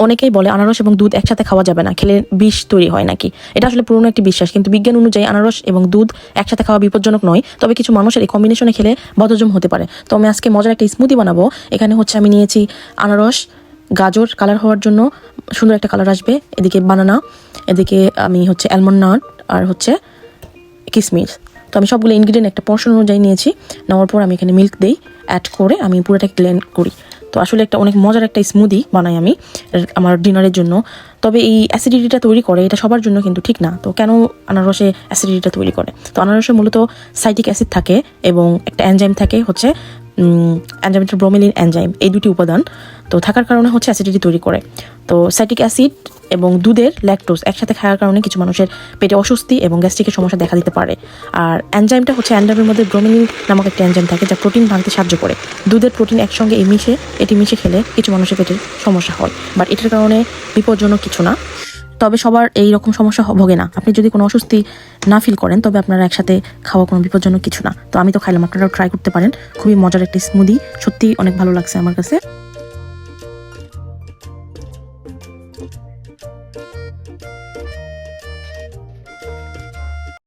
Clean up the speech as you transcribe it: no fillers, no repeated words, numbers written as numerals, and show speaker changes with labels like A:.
A: অনেকেই বলে আনারস এবং দুধ একসাথে খাওয়া যাবে না, খেলে বিষ তৈরি হয় নাকি। এটা আসলে পুরনো একটি বিশ্বাস, কিন্তু বিজ্ঞান অনুযায়ী আনারস এবং দুধ একসাথে খাওয়া বিপজ্জনক নয়, তবে কিছু মানুষের এই কম্বিনেশনে খেলে বদহজম হতে পারে। তো আমি আজকে মজার একটা স্মুদি বানাবো। এখানে হচ্ছে আমি নিয়েছি আনারস, গাজর কালার হওয়ার জন্য, সুন্দর একটা কালার আসবে, এদিকে বানানা, এদিকে আমি হচ্ছে অ্যালমন্ড নাট, আর হচ্ছে কিশমিশ। তো আমি সবগুলো ইনগ্রিডিয়েন্ট একটা পোর্শন অনুযায়ী নিয়েছি। নেওয়ার পর আমি এখানে মিল্ক দিই, অ্যাড করে আমি পুরোটা ব্লেন্ড করি। তো আসলে একটা অনেক মজার একটা স্মুদি বানাই আমি আমার ডিনারের জন্য। তবে এই অ্যাসিডিটিটা তৈরি করে, এটা সবার জন্য কিন্তু ঠিক না। তো কেন আনারসে অ্যাসিডিটিটা তৈরি করে? তো আনারসে মূলত সাইট্রিক অ্যাসিড থাকে এবং একটা এনজাইম থাকে, হচ্ছে এনজাইমটা ব্রোমেলিন এনজাইম, এই দুটি উপাদান তো থাকার কারণে হচ্ছে অ্যাসিডিটি তৈরি করে। তো সাইট্রিক অ্যাসিড এবং দুধের ল্যাকটোজ একসাথে খাওয়ার কারণে কিছু মানুষের পেটে অস্বস্তি এবং গ্যাস্ট্রিকের সমস্যা দেখা দিতে পারে। আর এনজাইমটা হচ্ছে, এনজাইমের মধ্যে ব্রোমেলিন নামক একটা এনজাইম থাকে যা প্রোটিন ভাঙতে সাহায্য করে। দুধের প্রোটিন একসঙ্গে এটি মিশে খেলে কিছু মানুষের পেটের সমস্যা হয়, বাট এটার কারণে বিপজ্জনক কিছু না। তবে সবার এই রকম সমস্যা ভোগে না। আপনি যদি কোনো অস্বস্তি না ফিল করেন, তবে আপনারা একসাথে খাওয়া কোনো বিপজ্জনক কিছু না। তো আমি তো খাইলাম, আপনারাও ট্রাই করতে পারেন। খুবই মজার একটি স্মুদি, সত্যি অনেক ভালো লাগছে আমার কাছে।